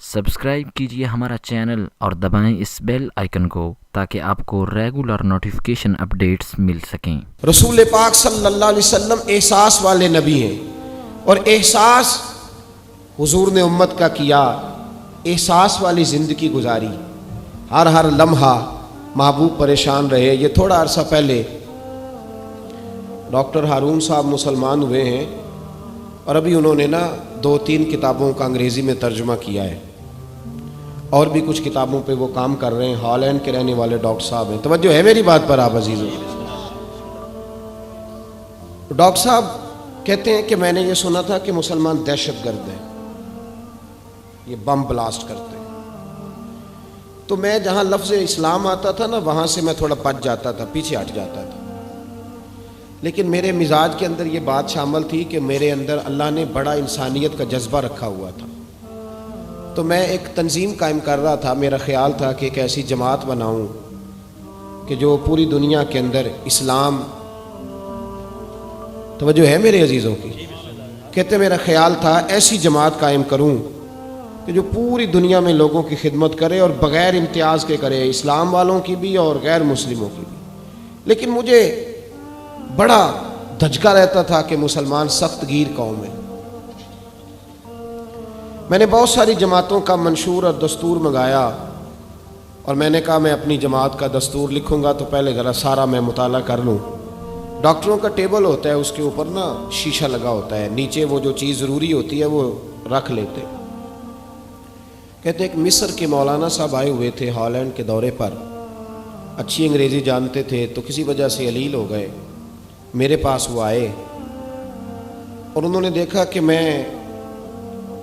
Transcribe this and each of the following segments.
Subscribe कीजिए हमारा channel और दबाएं इस बेल आइकन को ताकि आपको रेगुलर नोटिफिकेशन अपडेट्स मिल सकें। रसूल पाक सल्लल्लाहु अलैहि वसल्लम एहसास वाले नबी हैं और एहसास हुजूर ने उम्मत का किया, एहसास वाली ज़िंदगी गुजारी, हर लम्हा महबूब परेशान रहे। ये थोड़ा अरसा पहले डॉक्टर हारून साहब मुसलमान हुए हैं और अभी उन्होंने ना 2-3 किताबों का अंग्रेज़ी में तर्जुमा किया है और भी कुछ किताबों पे वो काम कर रहे हैं। हॉलैंड के रहने वाले डॉक्टर साहब हैं। तवज्जो है मेरी बात पर आप अजीज़ों? डॉक्टर साहब कहते हैं कि मैंने ये सुना था कि मुसलमान दहशतगर्द हैं, ये बम ब्लास्ट करते हैं। तो मैं जहाँ लफ्ज़ इस्लाम आता था ना वहाँ से मैं थोड़ा पच जाता था, पीछे हट जाता था। लेकिन मेरे मिजाज के अंदर ये बात शामिल थी कि मेरे अंदर अल्लाह ने बड़ा इंसानियत का जज्बा रखा हुआ था। तो मैं एक तंजीम कायम कर रहा था। मेरा ख्याल था कि एक ऐसी जमात बनाऊं कि जो पूरी दुनिया के अंदर इस्लाम, तवज्जो है मेरे अजीज़ों की, कहते मेरा ख्याल था ऐसी जमात कायम करूं कि जो पूरी दुनिया में लोगों की खिदमत करे और बग़ैर इम्तियाज़ के करे, इस्लाम वालों की भी और गैर मुस्लिमों की भी। लेकिन मुझे बड़ा धचका रहता था कि मुसलमान सख्त गिर कौम है। मैंने बहुत सारी जमातों का मंशूर और दस्तूर मंगाया और मैंने कहा मैं अपनी जमात का दस्तूर लिखूंगा तो पहले ज़रा सारा मैं मुताला कर लूँ। डॉक्टरों का टेबल होता है, उसके ऊपर ना शीशा लगा होता है, नीचे वो जो चीज़ ज़रूरी होती है वो रख लेते। कहते एक मिस्र के मौलाना साहब आए हुए थे हॉलैंड के दौरे पर, अच्छी अंग्रेज़ी जानते थे, तो किसी वजह से अलील हो गए। मेरे पास वो आए और उन्होंने देखा कि मैं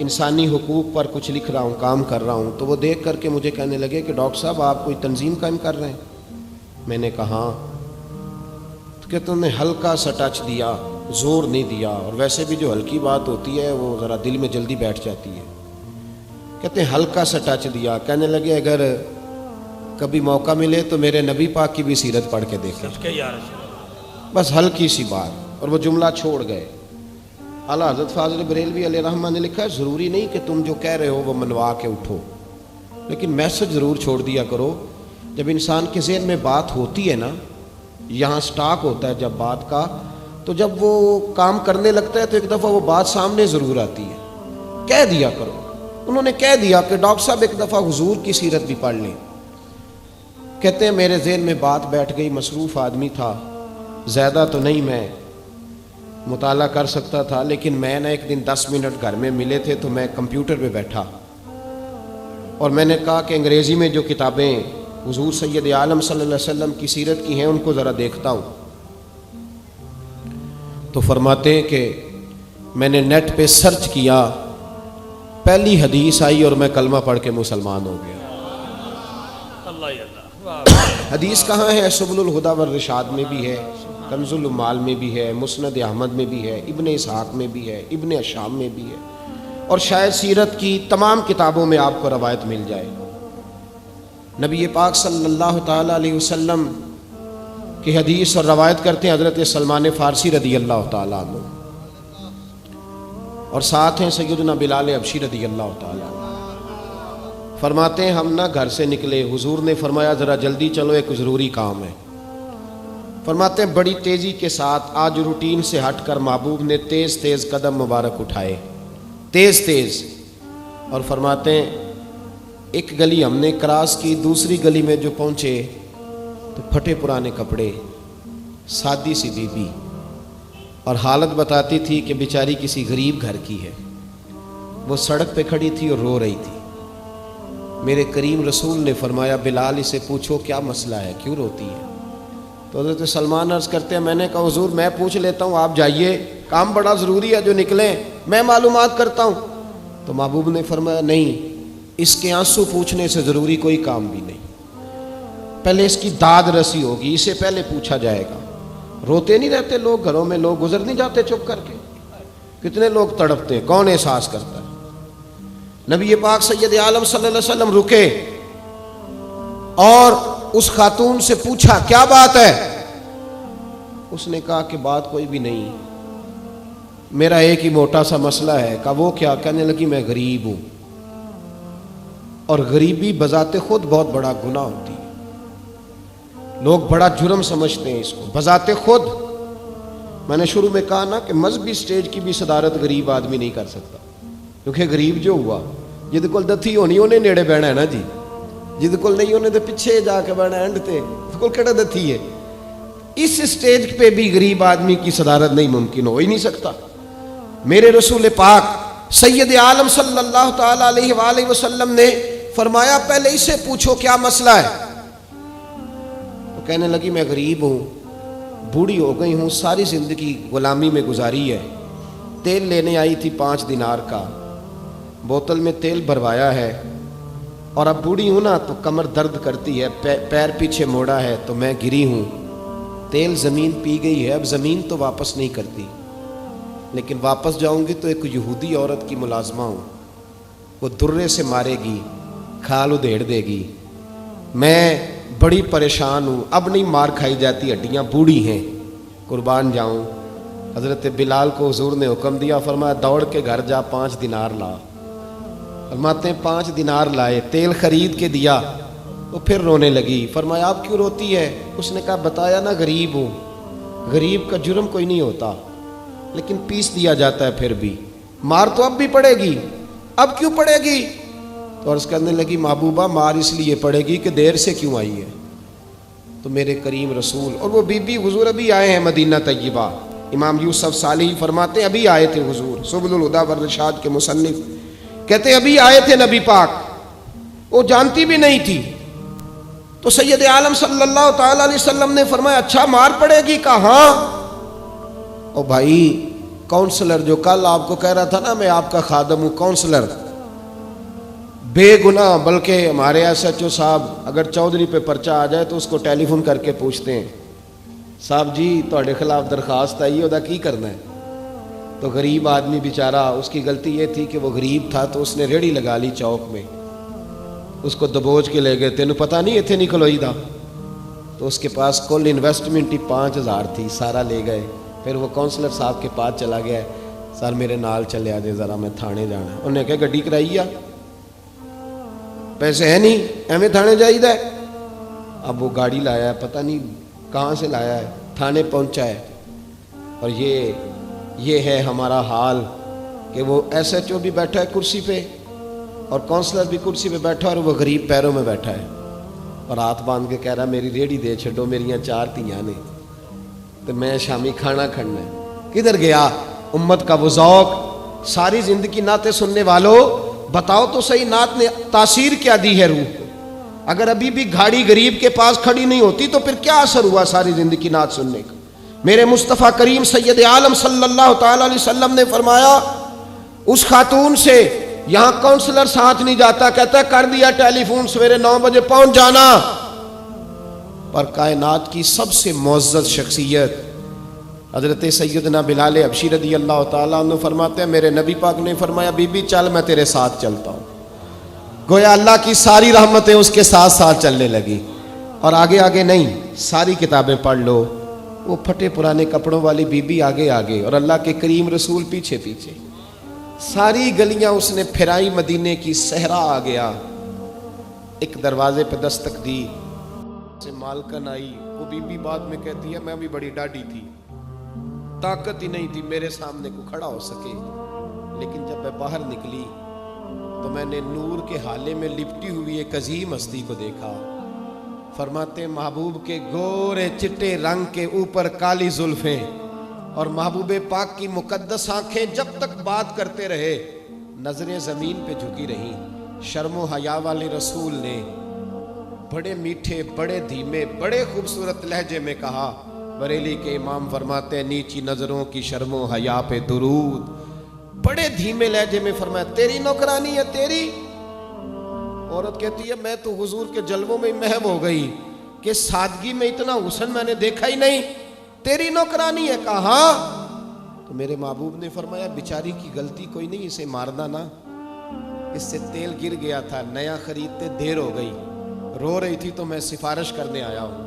इंसानी हुकूक पर कुछ लिख रहा हूँ, काम कर रहा हूँ। तो वो देख करके मुझे कहने लगे कि डॉक्टर साहब आप कोई तंजीम कायम कर रहे हैं? मैंने कहा हाँ। तो कहते उन्होंने हल्का सा टच दिया, ज़ोर नहीं दिया, और वैसे भी जो हल्की बात होती है वो ज़रा दिल में जल्दी बैठ जाती है। कहते हैं हल्का सा टच दिया, कहने लगे अगर कभी मौका मिले तो मेरे नबी पाक की भी सीरत पढ़ के देखें, बस हल्की सी बात, और वो जुमला छोड़ गए। आला हज़रत फ़ाज़िल बरेलवी अलैहि रहमा ने लिखा है ज़रूरी नहीं कि तुम जो कह रहे हो वो मनवा के उठो, लेकिन मैसेज ज़रूर छोड़ दिया करो। जब इंसान के ज़हन में बात होती है ना, यहाँ स्टॉक होता है जब बात का, तो जब वो काम करने लगता है तो एक दफ़ा वो बात सामने ज़रूर आती है। कह दिया करो। उन्होंने कह दिया कि डॉक्टर साहब एक दफ़ा हुजूर की सीरत भी पढ़ लें। कहते हैं मेरे ज़हन में बात बैठ गई, मसरूफ़ आदमी था, ज़्यादा तो नहीं मैं मुताला कर सकता था, लेकिन मैं ना एक दिन 10 मिनट घर में मिले थे तो मैं कंप्यूटर पे बैठा और मैंने कहा कि अंग्रेज़ी में जो किताबें हुज़ूर सैयद आलम सल्लल्लाहु अलैहि वसल्लम की सीरत की हैं उनको ज़रा देखता हूँ। तो फरमाते हैं कि मैंने नेट पे सर्च किया, पहली हदीस आई और मैं कलमा पढ़ के मुसलमान हो गया। हदीस कहाँ है? सुबुलुल हुदा वर रिशाद में भी है, कंजुल उम्माल में भी है, मुस्नद अहमद में भी है, इब्ने इसहाक में भी है, इब्ने अशाम में भी है, और शायद सीरत की तमाम किताबों में आपको रवायत मिल जाए। नबी पाक सल्लल्लाहु ताला अलैहि वसल्लम की हदीस और रवायत करते हैं हज़रत सलमान फ़ारसी रदी अल्लाह ताला अन्हु, और साथ हैं सैयदना बिलाल हबशी रदी अल्लाह ताला। फरमाते हैं हम ना घर से निकले, हुजूर ने फरमाया ज़रा जल्दी चलो एक ज़रूरी काम है। फरमाते हैं बड़ी तेज़ी के साथ आज रूटीन से हटकर महबूब ने तेज़ तेज़ कदम मुबारक उठाए, तेज़ तेज़, और फरमाते हैं एक गली हमने क्रॉस की, दूसरी गली में जो पहुँचे तो फटे पुराने कपड़े, सादी सी बीबी, और हालत बताती थी कि बेचारी किसी गरीब घर की है। वो सड़क पे खड़ी थी और रो रही थी। मेरे करीम रसूल ने फरमाया बिलाल इसे पूछो क्या मसला है, क्यों रोती है? तो हज़रत सलमान अर्ज़ करते हैं मैंने कहा हुज़ूर मैं पूछ लेता हूँ, आप जाइए, काम बड़ा ज़रूरी है जो निकले, मैं मालूमात करता हूँ। तो महबूब ने फरमाया नहीं, इसके आंसू पूछने से ज़रूरी कोई काम भी नहीं, पहले इसकी दाद रसी होगी, इसे पहले पूछा जाएगा। रोते नहीं रहते लोग घरों में, लोग गुजर नहीं जाते चुप करके? कितने लोग तड़पते हैं, कौन एहसास करता है? नबी पाक सैयद आलम सल्लल्लाहु अलैहि वसल्लम रुके और उस खातून से पूछा क्या बात है? उसने कहा कि बात कोई भी नहीं, मेरा एक ही मोटा सा मसला है। कहा वो क्या? कहने लगी मैं गरीब हूँ, اور غریبی بذات خود بہت بڑا گناہ ہوتی ہے. لوگ بڑا جرم سمجھتے ہیں اس کو بذات خود. میں نے شروع میں کہا نا کہ مذہبی سٹیج کی بھی صدارت غریب آدمی نہیں کر سکتا, کیونکہ غریب جو ہوا جہد کول دتھی ہونی انہیں نیڑے بہنا ہے نا جی, جہد کول نہیں انہیں تو پیچھے جا کے بہنا اینڈ تے کول کہڑا دتھی ہے. اس سٹیج پہ بھی غریب آدمی کی صدارت نہیں ممکن ہو ہی نہیں سکتا. میرے رسول پاک سید عالم صلی اللہ تعالی علیہ وآلہ وسلم نے فرمایا پہلے اسے پوچھو کیا مسئلہ ہے. تو کہنے لگی میں غریب ہوں, بوڑھی ہو گئی ہوں, ساری زندگی غلامی میں گزاری ہے, تیل لینے آئی تھی 5 دینار کا, بوتل میں تیل بھروایا ہے, اور اب بوڑھی ہوں نا تو کمر درد کرتی ہے, پیر پیچھے موڑا ہے تو میں گری ہوں, تیل زمین پی گئی ہے, اب زمین تو واپس نہیں کرتی, لیکن واپس جاؤں گی تو ایک یہودی عورت کی ملازمہ ہوں, وہ درے سے مارے گی, کھال ادھیڑ دے گی, میں بڑی پریشان ہوں, اب نہیں مار کھائی جاتی, ہڈیاں بوڑھی ہیں, قربان جاؤں. حضرت بلال کو حضور نے حکم دیا, فرمایا دوڑ کے گھر جا 5 دینار لا. فرماتے ہیں 5 دینار لائے, تیل خرید کے دیا, وہ پھر رونے لگی. فرمایا آپ کیوں روتی ہے؟ اس نے کہا بتایا نا غریب ہوں, غریب کا جرم کوئی نہیں ہوتا, لیکن پیس دیا جاتا ہے, پھر بھی مار تو اب بھی پڑے گی, اب کیوں پڑے گی؟ تو عرض کرنے لگی محبوبہ مار اس لیے پڑے گی کہ دیر سے کیوں آئی ہے. تو میرے کریم رسول اور وہ بی بی حضور ابھی آئے ہیں مدینہ طیبہ. امام یوسف صالحی فرماتے ہیں ابھی آئے تھے حضور, سبل الہدیٰ والرشاد کے مصنف کہتے ہیں ابھی آئے تھے نبی پاک, وہ جانتی بھی نہیں تھی. تو سید عالم صلی اللہ تعالی علیہ وسلم نے فرمایا اچھا مار پڑے گی؟ کہا ہاں. او بھائی کونسلر جو کل آپ کو کہہ رہا تھا نا میں آپ کا خادم ہوں, کونسلر بے گناہ, بلکہ ہمارے ایس ایچ او صاحب اگر چودھری پہ پرچہ آ جائے تو اس کو ٹیلی فون کر کے پوچھتے ہیں صاحب جی تہاڈے خلاف درخواست آئی ہے, کی کرنا ہے. تو غریب آدمی بیچارہ, اس کی غلطی یہ تھی کہ وہ غریب تھا تو اس نے ریڑھی لگا لی چوک میں, اس کو دبوچ کے لے گئے, تینوں پتہ نہیں اتنے نکل ہوئی دا. تو اس کے پاس کل انویسٹمنٹ ہی 5000 تھی, سارا لے گئے. پھر وہ کونسلر صاحب کے پاس چلا گیا, سر میرے نال چلے آ جائے ذرا, میں تھانے جانا ہے. انہیں کہا گڈی کرائی آ, پیسے ہیں نہیں, ایویں تھانے جائیدا ہے. اب وہ گاڑی لایا ہے, پتہ نہیں کہاں سے لایا ہے, تھانے پہنچا ہے. اور یہ ہے ہمارا حال کہ وہ ایس ایچ او بھی بیٹھا ہے کرسی پہ اور کونسلر بھی کرسی پہ بیٹھا ہے, اور وہ غریب پیروں میں بیٹھا ہے اور ہاتھ باندھ کے کہہ رہا میری ریڑھی دے چھڈو, میریاں 4 دھیاں نے, تو میں شامی کھانا کھڑنا ہے. کدھر گیا امت کا وہ ذوق؟ ساری زندگی نعتیں سننے والوں بتاؤ تو صحیح نعت نے تاثیر کیا دی ہے روح کو؟ اگر ابھی بھی گھاڑی غریب کے پاس کھڑی نہیں ہوتی تو پھر کیا اثر ہوا ساری زندگی نعت سننے کا؟ میرے مصطفیٰ کریم سید عالم صلی اللہ تعالی علیہ وسلم نے فرمایا اس خاتون سے یہاں کونسلر ساتھ نہیں جاتا, کہتا ہے کر دیا ٹیلی فون, سویرے 9 بجے پہنچ جانا. پر کائنات کی سب سے معزز شخصیت حضرت سیدنا بلال حبشی رضی اللہ تعالیٰ عنہ فرماتے ہیں میرے نبی پاک نے فرمایا بی بی چل میں تیرے ساتھ چلتا ہوں. گویا اللہ کی ساری رحمتیں اس کے ساتھ ساتھ چلنے لگی. اور آگے آگے نہیں, ساری کتابیں پڑھ لو, وہ پھٹے پرانے کپڑوں والی بی بی آگے آگے اور اللہ کے کریم رسول پیچھے پیچھے. ساری گلیاں اس نے پھرائی, مدینے کی صحرا آ گیا. ایک دروازے پہ دستک دی, سے مالکن آئی. وہ بی بی بعد میں کہتی ہے میں بھی بڑی ڈاڈی تھی, طاقت ہی نہیں تھی میرے سامنے کو کھڑا ہو سکے, لیکن جب میں باہر نکلی تو میں نے نور کے حالے میں لپٹی ہوئی ایک عظیم ہستی کو دیکھا. فرماتے محبوب کے گورے چٹے رنگ کے اوپر کالی زلفیں اور محبوب پاک کی مقدس آنکھیں جب تک بات کرتے رہے نظریں زمین پہ جھکی رہیں. شرم و حیا والے رسول نے بڑے میٹھے, بڑے دھیمے, بڑے خوبصورت لہجے میں کہا. بریلی کے امام فرماتے ہیں نیچی نظروں کی شرم و حیا پہ درود. بڑے دھیمے لہجے میں فرمایا تیری نوکرانی ہے تیری. عورت کہتی ہے میں تو حضور کے جلووں میں محو ہو گئی کہ سادگی میں اتنا حسن میں نے دیکھا ہی نہیں, تیری نوکرانی ہے. کہا تو میرے محبوب نے فرمایا بیچاری کی غلطی کوئی نہیں, اسے مارنا نا, اس سے تیل گر گیا تھا, نیا خریدتے دیر ہو گئی, رو رہی تھی تو میں سفارش کرنے آیا ہوں.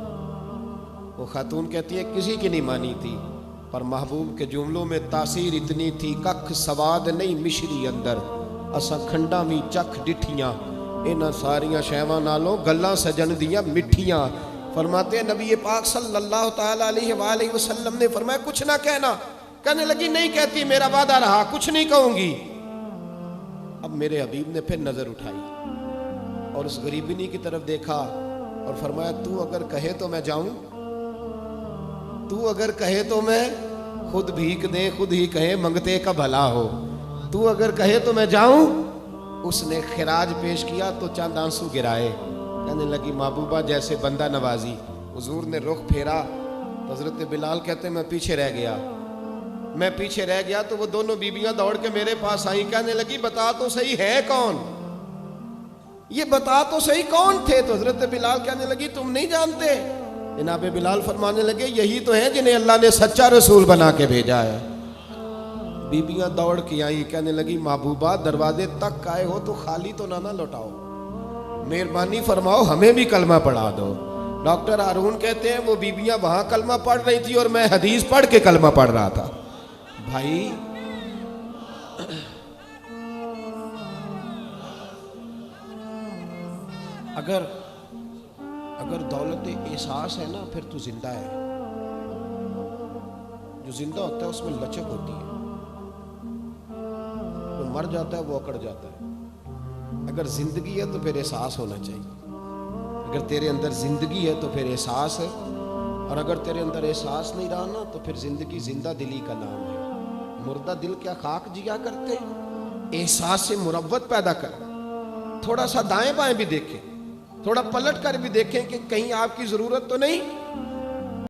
وہ خاتون کہتی ہے کسی کی نہیں مانی تھی, پر محبوب کے جملوں میں تاثیر اتنی تھی ککھ سواد نہیں مشری اندر, اساں کھنڈا بھی چکھ ڈٹھیاں इन्हां सारियां शैवां नालों गल्लां सजन दियां मिठियां। फरमाते हैं नबी पाक सल्लल्लाहु ताला अलैहि वसल्लम ने फरमाया कुछ ना कहना। कहने लगी नहीं कहती, मेरा वादा रहा, कुछ नहीं कहूंगी। अब मेरे हबीब ने फिर नजर उठाई और उस गरीबिनी की तरफ देखा और फरमाया तू अगर कहे तो मैं जाऊं, तू अगर कहे तो मैं खुद भीख दे, खुद ही कहे मंगते का भला हो, तू अगर कहे तो मैं जाऊं। उसने खिराज पेश किया तो चंद आंसू गिराए। कहने लगी महबूबा जैसे बंदा नवाजी। हुजूर ने रुख फेरा तो हजरत बिलाल कहते मैं पीछे रह गया। मैं पीछे रह गया तो वो दोनों बीबियां दौड़ के मेरे पास आई। कहने लगी बता तो सही है कौन, ये बता तो सही कौन थे। तो हजरत बिलाल कहने लगी तुम नहीं जानते। जनाब बिलाल फरमाने लगे यही तो है जिन्हें अल्लाह ने सच्चा रसूल बना के भेजा है। बीबियां दौड़ के आई। कहने लगी महबूबा दरवाजे तक आए हो तो खाली तो ना लौटाओ, मेहरबानी फरमाओ हमें भी कलमा पढ़ा दो। डॉक्टर हारून कहते हैं वो बीबियां वहां कलमा पढ़ रही थी और मैं हदीस पढ़ के कलमा पढ़ रहा था। भाई अगर दौलत एहसास है ना फिर तू जिंदा है। जो जिंदा होता है उसमें लचक होती है, जो मर जाता है वो अकड़ जाता है। अगर जिंदगी है तो फिर एहसास होना चाहिए। अगर तेरे अंदर जिंदगी है तो फिर एहसास है, और अगर तेरे अंदर एहसास नहीं रहा ना तो फिर जिंदगी जिंदा दिली का नाम है। मुर्दा दिल क्या खाक जिया करते, एहसास से मुरव्वत पैदा कर। थोड़ा सा दाएं बाएं भी देखें, थोड़ा पलट कर भी देखें कि कहीं आपकी जरूरत तो नहीं।